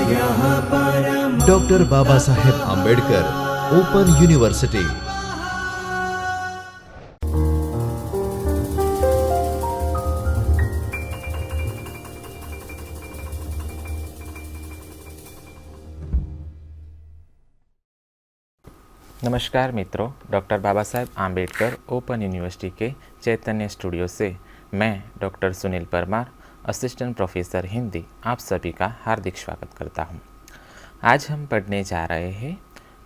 Doctor Baba Saheb Ambedkar open university. नमस्कार मित्रों, doctor Baba Saheb Ambedkar open university के चैतन्य स्टूडियो से मैं doctor Sunil Parmar, assistant professor Hindi, आप सभी का हार्दिक स्वागत करता हूं। आज हम पढ़ने जा रहे हैं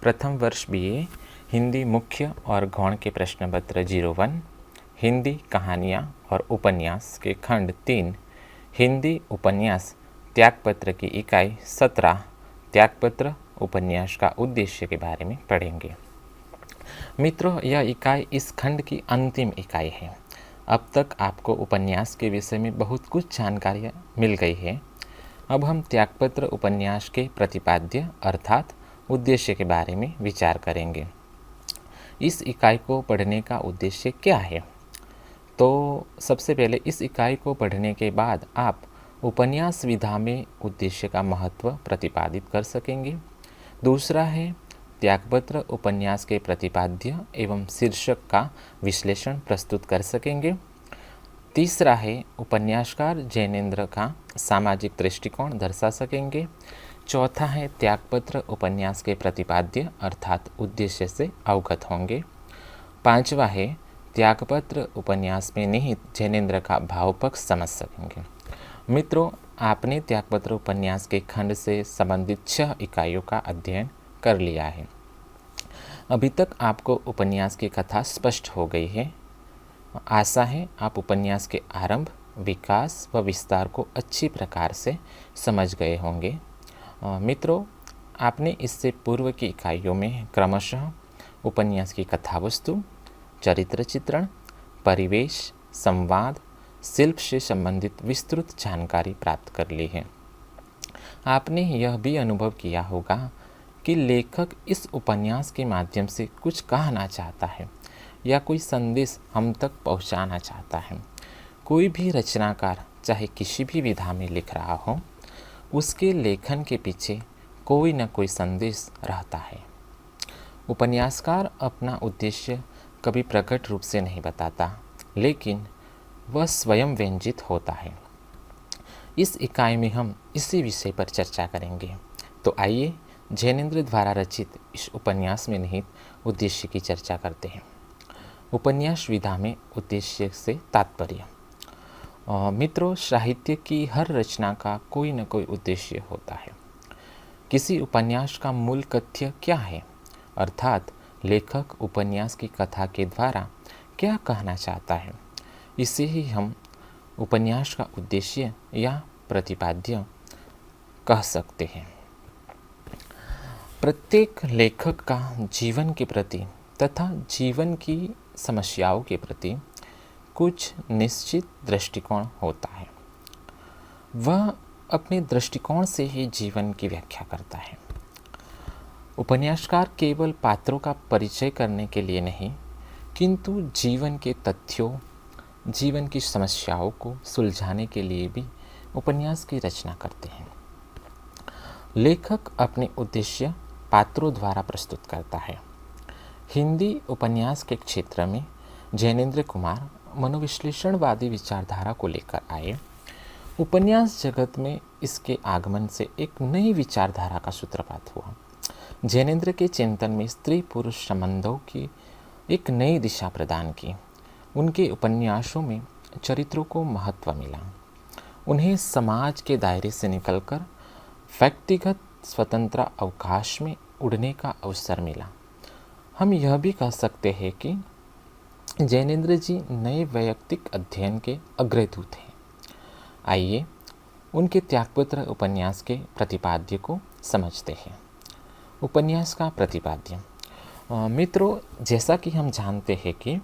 प्रथम वर्ष बीए हिंदी मुख्य और गौण के प्रश्न पत्र 01 हिंदी कहानियाँ और उपन्यास के खंड 3 हिंदी उपन्यास त्यागपत्र की इकाई 17 त्यागपत्र उपन्यास का उद्देश्य के बारे में पढ़ेंगे। मित्रों, यह इकाई इस खंड की अंतिम इकाई है। अब तक आपको उपन्यास के विषय में बहुत कुछ जानकारियाँ मिल गई है। अब हम त्यागपत्र उपन्यास के प्रतिपाद्य अर्थात उद्देश्य के बारे में विचार करेंगे। इस इकाई को पढ़ने का उद्देश्य क्या है? तो सबसे पहले इस इकाई को पढ़ने के बाद आप उपन्यास विधा में उद्देश्य का महत्व प्रतिपादित कर सकेंगे। दूसरा है त्यागपत्र उपन्यास के प्रतिपाद्य एवं शीर्षक का विश्लेषण प्रस्तुत कर सकेंगे। तीसरा है उपन्यासकार जैनेन्द्र का सामाजिक दृष्टिकोण दर्शा सकेंगे। चौथा है त्यागपत्र उपन्यास के प्रतिपाद्य अर्थात उद्देश्य से अवगत होंगे। पांचवा है त्यागपत्र उपन्यास में निहित जैनेन्द्र का भावपक्ष समझ सकेंगे। मित्रों, आपने त्यागपत्र उपन्यास के खंड से संबंधित 6 इकाइयों का अध्ययन कर लिया है। अभी तक आपको उपन्यास की कथा स्पष्ट हो गई है। आशा है आप उपन्यास के आरंभ, विकास व विस्तार को अच्छी प्रकार से समझ गए होंगे। मित्रों, आपने इससे पूर्व की इकाइयों में क्रमशः उपन्यास की कथावस्तु, चरित्र चित्रण, परिवेश, संवाद, शिल्प से संबंधित विस्तृत जानकारी प्राप्त कर ली है। आपने यह भी अनुभव किया होगा कि लेखक इस उपन्यास के माध्यम से कुछ कहना चाहता है या कोई संदेश हम तक पहुंचाना चाहता है। कोई भी रचनाकार चाहे किसी भी विधा में लिख रहा हो, उसके लेखन के पीछे कोई न कोई संदेश रहता है। उपन्यासकार अपना उद्देश्य कभी प्रकट रूप से नहीं बताता, लेकिन वह स्वयं व्यंजित होता है। इस इकाई में हम इसी विषय पर चर्चा करेंगे। तो आइए जैनेन्द्र द्वारा रचित इस उपन्यास में निहित उद्देश्य की चर्चा करते हैं। उपन्यास विधा में उद्देश्य से तात्पर्य। मित्रों, साहित्य की हर रचना का कोई न कोई उद्देश्य होता है। किसी उपन्यास का मूल कथ्य क्या है, अर्थात लेखक उपन्यास की कथा के द्वारा क्या कहना चाहता है, इसे ही हम उपन्यास का उद्देश्य या प्रतिपाद्य कह सकते हैं। प्रत्येक लेखक का जीवन के प्रति तथा जीवन की समस्याओं के प्रति कुछ निश्चित दृष्टिकोण होता है। वह अपने दृष्टिकोण से ही जीवन की व्याख्या करता है। उपन्यासकार केवल पात्रों का परिचय करने के लिए नहीं, किंतु जीवन के तथ्यों, जीवन की समस्याओं को सुलझाने के लिए भी उपन्यास की रचना करते हैं। लेखक अपने उद्देश्य पात्रों द्वारा प्रस्तुत करता है। हिंदी उपन्यास के क्षेत्र में जैनेन्द्र कुमार मनोविश्लेषणवादी विचारधारा को लेकर आए। उपन्यास जगत में इसके आगमन से एक नई विचारधारा का सूत्रपात हुआ। जैनेन्द्र के चिंतन में स्त्री पुरुष संबंधों की एक नई दिशा प्रदान की। उनके उपन्यासों में चरित्रों को महत्व मिला। उन्हें समाज के दायरे से निकलकर व्यक्तिगत स्वतंत्र अवकाश में उड़ने का अवसर मिला। हम यह भी कह सकते हैं कि जैनेन्द्र जी नए वैयक्तिक अध्ययन के अग्रदूत हैं। आइए उनके त्यागपत्र उपन्यास के प्रतिपाद्य को समझते हैं। उपन्यास का प्रतिपाद्य। मित्रों, जैसा कि हम जानते हैं कि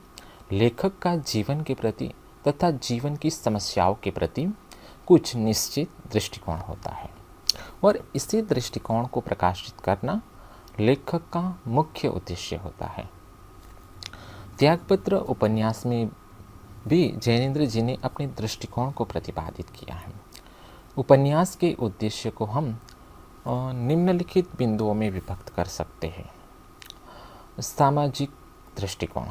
लेखक का जीवन के प्रति तथा जीवन की समस्याओं के प्रति कुछ निश्चित दृष्टिकोण होता है और इसी दृष्टिकोण को प्रकाशित करना लेखक का मुख्य उद्देश्य होता है। त्यागपत्र उपन्यास में भी जैनेन्द्र जी ने अपने दृष्टिकोण को प्रतिपादित किया है। उपन्यास के उद्देश्य को हम निम्नलिखित बिंदुओं में विभक्त कर सकते हैं। सामाजिक दृष्टिकोण।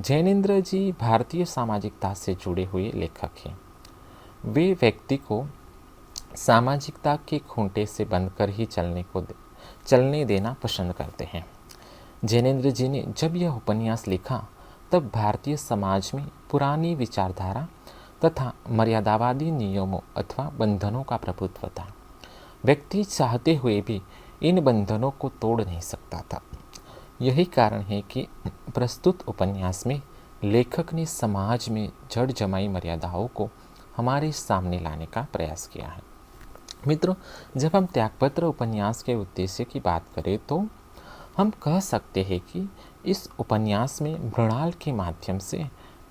जैनेन्द्र जी भारतीय सामाजिकता से जुड़े हुए लेखक हैं। वे व्यक्ति को सामाजिकता के खूंटे से बंधकर ही चलने देना पसंद करते हैं। जैनेन्द्र जी ने जब यह उपन्यास लिखा तब भारतीय समाज में पुरानी विचारधारा तथा मर्यादावादी नियमों अथवा बंधनों का प्रभुत्व था। व्यक्ति चाहते हुए भी इन बंधनों को तोड़ नहीं सकता था। यही कारण है कि प्रस्तुत उपन्यास में लेखक ने समाज में जड़ जमाई मर्यादाओं को हमारे सामने लाने का प्रयास किया है। मित्रों, जब हम त्यागपत्र उपन्यास के उद्देश्य की बात करें तो हम कह सकते हैं कि इस उपन्यास में मृणाल के माध्यम से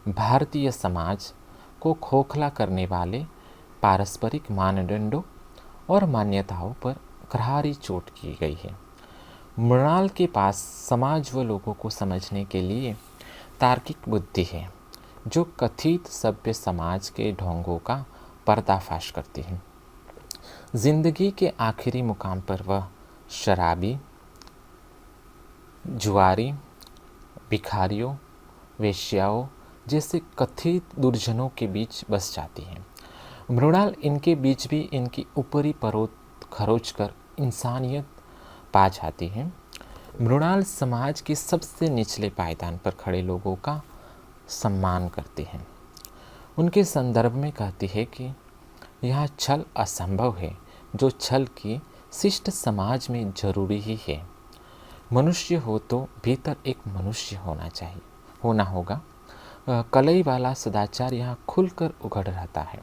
भारतीय समाज को खोखला करने वाले पारस्परिक मानदंडों और मान्यताओं पर करारी चोट की गई है। मृणाल के पास समाज व लोगों को समझने के लिए तार्किक बुद्धि है, जो कथित सभ्य समाज के ढोंगों का पर्दाफाश करती है। जिंदगी के आखिरी मुकाम पर वह शराबी, जुआरी, भिखारियों, वेश्याओं जैसे कथित दुर्जनों के बीच बस जाती है। मृणाल इनके बीच भी इनकी ऊपरी परोत खरोच कर इंसानियत पा जाती है। मृणाल समाज के सबसे निचले पायदान पर खड़े लोगों का सम्मान करती हैं। उनके संदर्भ में कहती है कि यह छल असंभव है, जो छल की शिष्ट समाज में जरूरी ही है। मनुष्य हो तो भीतर एक मनुष्य होना होगा। कलई वाला सदाचार यहाँ खुलकर उघड़ रहता है।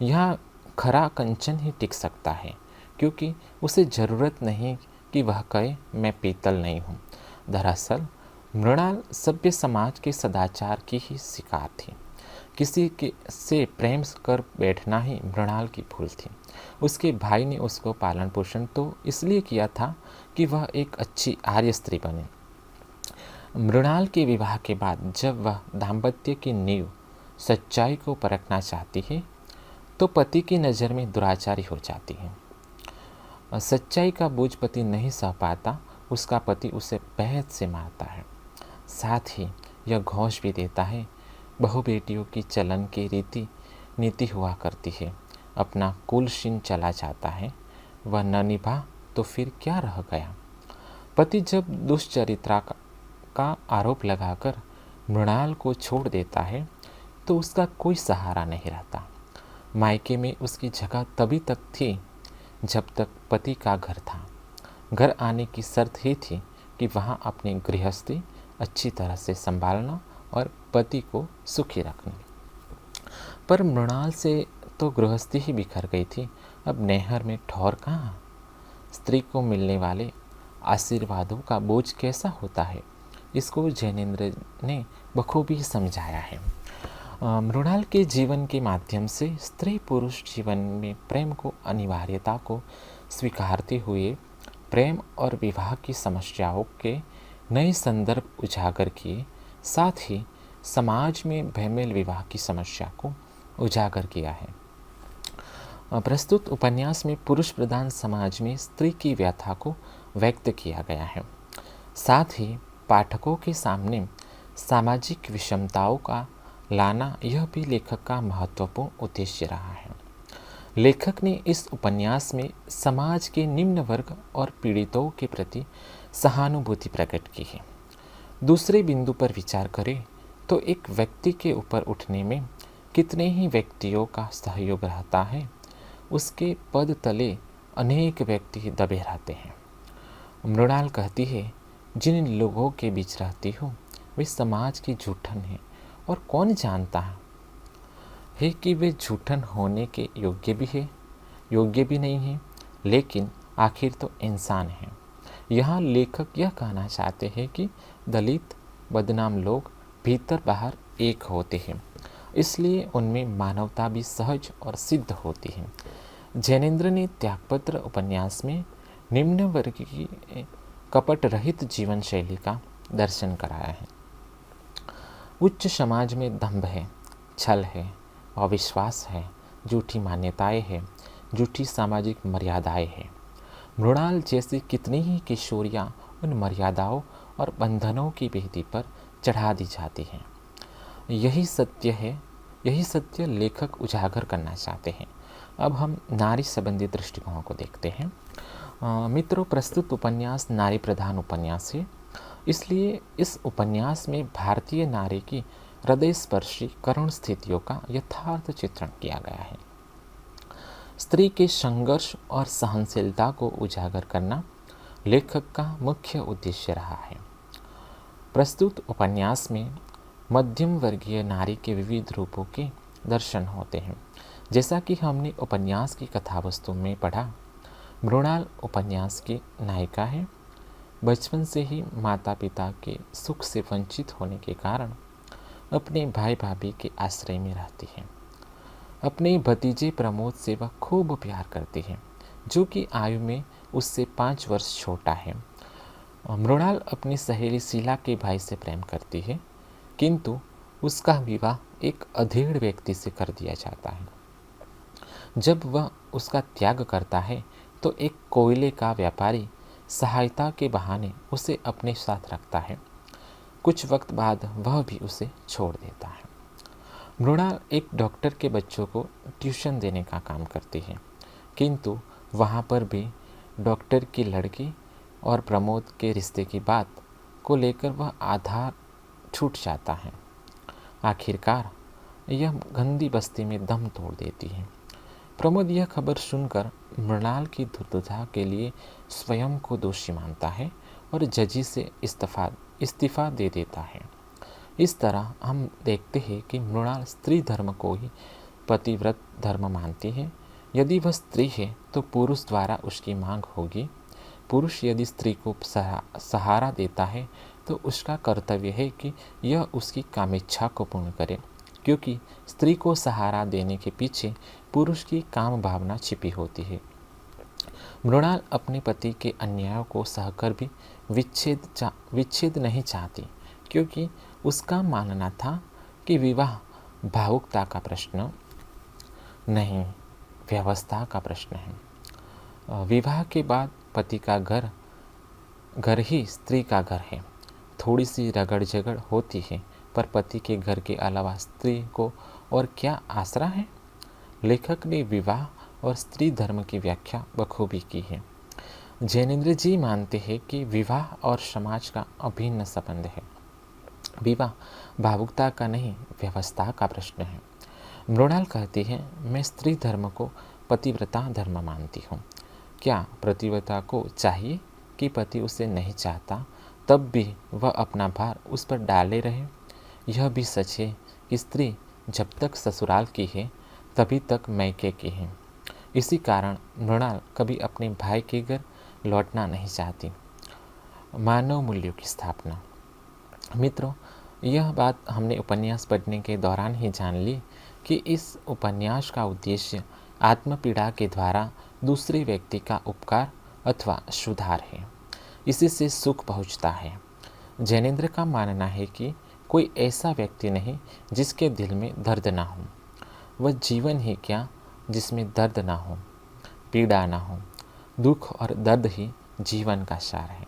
यहाँ खरा कंचन ही टिक सकता है, क्योंकि उसे ज़रूरत नहीं कि वह कहे मैं पीतल नहीं हूँ। दरअसल मृणाल सभ्य समाज के सदाचार की ही शिकार थी। किसी के से प्रेम कर बैठना ही मृणाल की भूल थी। उसके भाई ने उसको पालन पोषण तो इसलिए किया था कि वह एक अच्छी आर्य स्त्री बने। मृणाल के विवाह के बाद जब वह दाम्पत्य की नींव सच्चाई को परखना चाहती है तो पति की नज़र में दुराचारी हो जाती है। सच्चाई का बोझ पति नहीं सह पाता, उसका पति उसे बेहद से मारता है। साथ ही यह घोष भी देता है, बहु बेटियों की चलन की नीति हुआ करती है, अपना कुल क्षीण चला जाता है, वह न निभा तो फिर क्या रह गया। पति जब दुष्चरित्रा का आरोप लगाकर मृणाल को छोड़ देता है तो उसका कोई सहारा नहीं रहता। मायके में उसकी जगह तभी तक थी जब तक पति का घर था। घर आने की शर्त ही थी कि वहाँ अपनी गृहस्थी अच्छी तरह से संभालना और पति को सुखी रखना। पर मृणाल से तो गृहस्थी ही बिखर गई थी। अब नैहर में ठौर कहाँ। स्त्री को मिलने वाले आशीर्वादों का बोझ कैसा होता है, इसको जैनेन्द्र ने बखूबी समझाया है। मृणाल के जीवन के माध्यम से स्त्री पुरुष जीवन में प्रेम को अनिवार्यता को स्वीकारते हुए प्रेम और विवाह की समस्याओं के नए संदर्भ उजागर किए, साथ ही समाज में बेमेल विवाह की समस्या को उजागर किया है। प्रस्तुत उपन्यास में पुरुष प्रधान समाज में स्त्री की व्यथा को व्यक्त किया गया है। साथ ही पाठकों के सामने सामाजिक विषमताओं का लाना यह भी लेखक का महत्वपूर्ण उद्देश्य रहा है। लेखक ने इस उपन्यास में समाज के निम्न वर्ग और पीड़ितों के प्रति सहानुभूति प्रकट की है। दूसरे बिंदु पर विचार करें तो एक व्यक्ति के ऊपर उठने में कितने ही व्यक्तियों का सहयोग रहता है, उसके पद तले अनेक व्यक्ति दबे रहते हैं। मृणाल कहती है, जिन लोगों के बीच रहती हूँ वे समाज की जूठन है, और कौन जानता है कि वे जूठन होने के योग्य भी नहीं है, लेकिन आखिर तो इंसान हैं। यहाँ लेखक यह कहना चाहते हैं कि दलित बदनाम लोग भीतर बाहर एक होते हैं, इसलिए उनमें मानवता भी सहज और सिद्ध होती है। जैनेन्द्र ने त्यागपत्र उपन्यास में निम्न वर्ग की कपट रहित जीवन शैली का दर्शन कराया है। उच्च समाज में दंभ है, छल है, अविश्वास है, झूठी मान्यताएं हैं, झूठी सामाजिक मर्यादाएं हैं। मृणाल जैसी कितनी ही किशोरियां उन मर्यादाओं और बंधनों की बेदी पर चढ़ा दी जाती हैं। यही सत्य है, यही सत्य लेखक उजागर करना चाहते हैं। अब हम नारी संबंधी दृष्टिकोण को देखते हैं। मित्रों, प्रस्तुत उपन्यास नारी प्रधान उपन्यास है, इसलिए इस उपन्यास में भारतीय नारी की हृदयस्पर्शी करुण स्थितियों का यथार्थ चित्रण किया गया है। स्त्री के संघर्ष और सहनशीलता को उजागर करना लेखक का मुख्य उद्देश्य रहा है। प्रस्तुत उपन्यास में मध्यम वर्गीय नारी के विविध रूपों के दर्शन होते हैं। जैसा कि हमने उपन्यास की कथावस्तु में पढ़ा, मृणाल उपन्यास की नायिका है। बचपन से ही माता पिता के सुख से वंचित होने के कारण अपने भाई भाभी के आश्रय में रहती है। अपने भतीजे प्रमोद से वह खूब प्यार करती है, जो कि आयु में उससे 5 वर्ष छोटा है। मृणाल अपनी सहेली शीला के भाई से प्रेम करती है, किंतु उसका विवाह एक अधेड़ व्यक्ति से कर दिया जाता है। जब वह उसका त्याग करता है तो एक कोयले का व्यापारी सहायता के बहाने उसे अपने साथ रखता है। कुछ वक्त बाद वह भी उसे छोड़ देता है। मृणाल एक डॉक्टर के बच्चों को ट्यूशन देने का काम करती है, किंतु वहाँ पर भी डॉक्टर की लड़की और प्रमोद के रिश्ते की बात को लेकर वह आधार छूट जाता है। आखिरकार यह गंदी बस्ती में दम तोड़ देती है। प्रमोद यह खबर सुनकर मृणाल की दुर्दशा के लिए स्वयं को दोषी मानता है और जजी से इस्तीफा दे देता है। इस तरह हम देखते हैं कि मृणाल स्त्री धर्म को ही पतिव्रत धर्म मानती है। यदि वह स्त्री है तो पुरुष द्वारा उसकी मांग होगी। पुरुष यदि स्त्री को सहारा देता है तो उसका कर्तव्य है कि यह उसकी कामेच्छा को पूर्ण करे, क्योंकि स्त्री को सहारा देने के पीछे पुरुष की काम भावना छिपी होती है। मृणाल अपने पति के अन्यायों को सहकर भी विच्छेद नहीं चाहती, क्योंकि उसका मानना था कि विवाह भावुकता का प्रश्न नहीं, व्यवस्था का प्रश्न है। विवाह के बाद पति का घर ही स्त्री का घर है। थोड़ी सी रगड़ झगड़ होती है, पर पति के घर के अलावा स्त्री को और क्या आसरा है। लेखक ने विवाह और स्त्री धर्म की व्याख्या बखूबी की है। जैनेन्द्र जी मानते हैं कि विवाह और समाज का अभिन्न संबंध है। विवाह भावुकता का नहीं, व्यवस्था का प्रश्न है। मृणाल कहती है, मैं स्त्री धर्म को पतिव्रता धर्म मानती हूँ। क्या पतिव्रता को चाहिए कि पति उसे नहीं चाहता तब भी वह अपना भार उस पर डाले रहे? यह भी सच है कि स्त्री जब तक ससुराल की है तभी तक मैके की है। इसी कारण मृणाल कभी अपने भाई के घर लौटना नहीं चाहती। मानव मूल्यों की स्थापना। मित्रों, यह बात हमने उपन्यास पढ़ने के दौरान ही जान ली कि इस उपन्यास का उद्देश्य आत्मपीड़ा के द्वारा दूसरे व्यक्ति का उपकार अथवा सुधार है। इसी से सुख पहुँचता है। जैनेन्द्र का मानना है कि कोई ऐसा व्यक्ति नहीं जिसके दिल में दर्द ना हो। वह जीवन ही क्या जिसमें दर्द ना हो, पीड़ा ना हो। दुख और दर्द ही जीवन का सार है।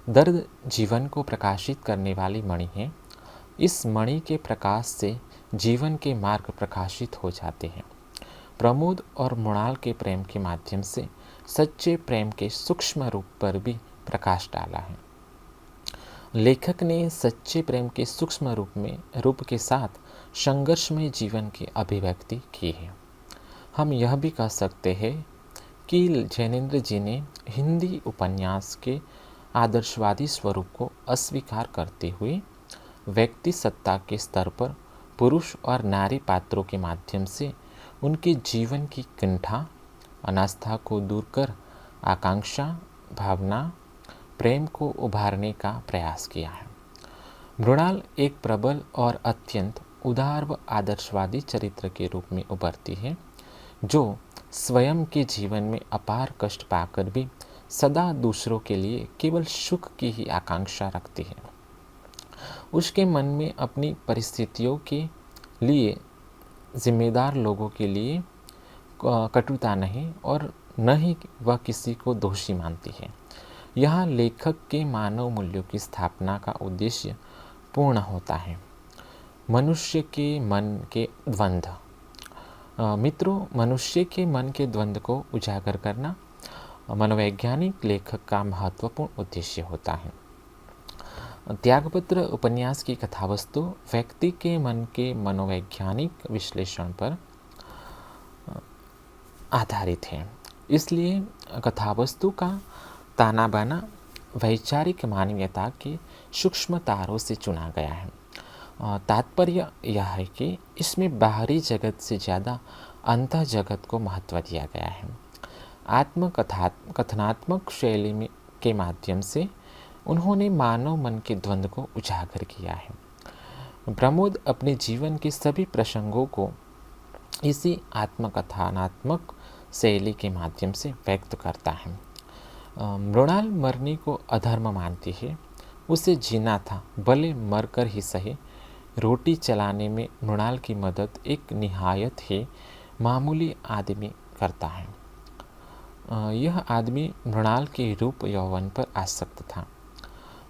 दर्द जीवन को प्रकाशित करने वाली मणि है। इस मणि के प्रकाश से जीवन के मार्ग प्रकाशित हो जाते हैं। प्रमोद और मृणाल के प्रेम के माध्यम से सच्चे प्रेम के सूक्ष्म रूप पर भी प्रकाश डाला है। लेखक ने सच्चे प्रेम के सूक्ष्म रूप के साथ संघर्षमय जीवन की अभिव्यक्ति की है। हम यह भी कह सकते हैं कि जैनेन्द्र जी ने हिंदी उपन्यास के आदर्शवादी स्वरूप को अस्वीकार करते हुए व्यक्ति सत्ता के स्तर पर पुरुष और नारी पात्रों के माध्यम से उनके जीवन की कुंठा, अनास्था को दूर कर आकांक्षा, भावना, प्रेम को उभारने का प्रयास किया है। मृणाल एक प्रबल और अत्यंत उदार व आदर्शवादी चरित्र के रूप में उभरती है, जो स्वयं के जीवन में अपार कष्ट पाकर भी सदा दूसरों के लिए केवल सुख की ही आकांक्षा रखती है। उसके मन में अपनी परिस्थितियों के लिए जिम्मेदार लोगों के लिए कटुता नहीं और न ही वह किसी को दोषी मानती है। यहाँ लेखक के मानव मूल्यों की स्थापना का उद्देश्य पूर्ण होता है। मनुष्य के मन के द्वंद्व। मित्रों, मनुष्य के मन के द्वंद्व को उजागर करना मनोवैज्ञानिक लेखक का महत्वपूर्ण उद्देश्य होता है। त्यागपत्र उपन्यास की कथावस्तु व्यक्ति के मन के मनोवैज्ञानिक विश्लेषण पर आधारित है, इसलिए कथावस्तु का ताना बाना वैचारिक मानवीयता के सूक्ष्म तारों से चुना गया है। तात्पर्य यह है कि इसमें बाहरी जगत से ज़्यादा अंतः जगत को महत्व दिया गया है। कथनात्मक शैली के माध्यम से उन्होंने मानव मन के द्वंद्व को उजागर किया है। प्रमोद अपने जीवन के सभी प्रसंगों को इसी आत्मकथनात्मक शैली के माध्यम से व्यक्त करता है। मृणाल मरने को अधर्म मानती है। उसे जीना था, भले मरकर ही सही। रोटी चलाने में मृणाल की मदद एक निहायत ही मामूली आदमी करता है। यह आदमी मृणाल के रूप यौवन पर आसक्त था।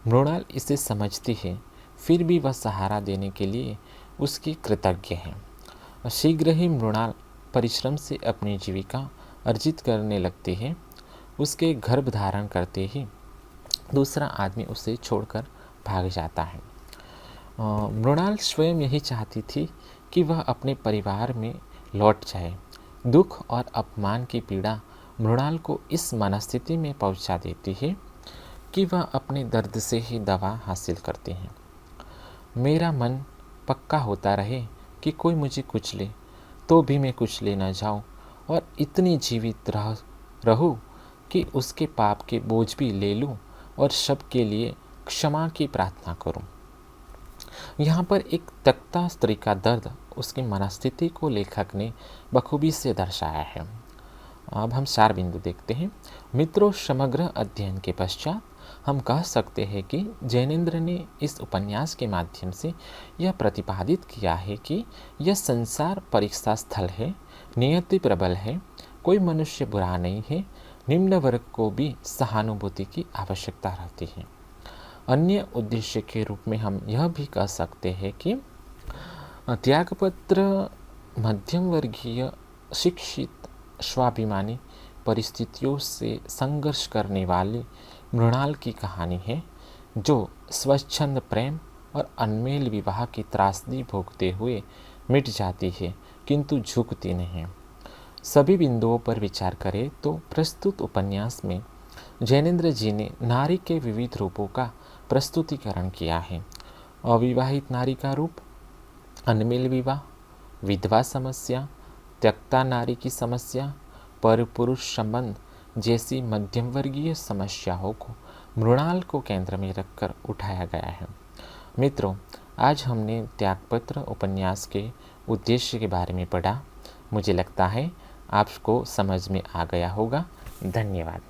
मृणाल इसे समझती है, फिर भी वह सहारा देने के लिए उसकी कृतज्ञ है। शीघ्र ही मृणाल परिश्रम से अपनी जीविका अर्जित करने लगती है। उसके गर्भ धारण करते ही दूसरा आदमी उसे छोड़कर भाग जाता है। मृणाल स्वयं यही चाहती थी कि वह अपने परिवार में लौट जाए। दुख और अपमान की पीड़ा मृणाल को इस मनस्थिति में पहुंचा देती है कि वह अपने दर्द से ही दवा हासिल करती हैं। मेरा मन पक्का होता रहे कि कोई मुझे कुचले तो भी मैं कुचले न जाऊं और इतनी जीवित रहूं कि उसके पाप के बोझ भी ले लूं और सबके लिए क्षमा की प्रार्थना करूं। यहाँ पर एक तख्ता स्त्री का दर्द, उसकी मनस्थिति को लेखक ने बखूबी से दर्शाया है। अब हम 4 बिंदु देखते हैं। मित्रों, समग्र अध्ययन के पश्चात हम कह सकते हैं कि जैनेंद्र ने इस उपन्यास के माध्यम से यह प्रतिपादित किया है कि यह संसार परीक्षा स्थल है, नियति प्रबल है, कोई मनुष्य बुरा नहीं है, निम्न वर्ग को भी सहानुभूति की आवश्यकता रहती है। अन्य उद्देश्य के रूप में हम यह भी कह सकते हैं कि त्यागपत्र मध्यम वर्गीय शिक्षित स्वाभिमानी परिस्थितियों से संघर्ष करने वाली मृणाल की कहानी है, जो स्वच्छंद प्रेम और अनमेल विवाह की त्रासदी भोगते हुए मिट जाती है किंतु झुकती नहीं। सभी बिंदुओं पर विचार करें तो प्रस्तुत उपन्यास में जैनेंद्र जी ने नारी के विविध रूपों का प्रस्तुतिकरण किया है। अविवाहित नारी का रूप, अनमेल विवाह, विधवा समस्या, त्यक्ता नारी की समस्या, पर पुरुष संबंध जैसी मध्यम वर्गीय समस्याओं को मृणाल को केंद्र में रखकर उठाया गया है। मित्रों, आज हमने त्यागपत्र उपन्यास के उद्देश्य के बारे में पढ़ा। मुझे लगता है आपको समझ में आ गया होगा। धन्यवाद।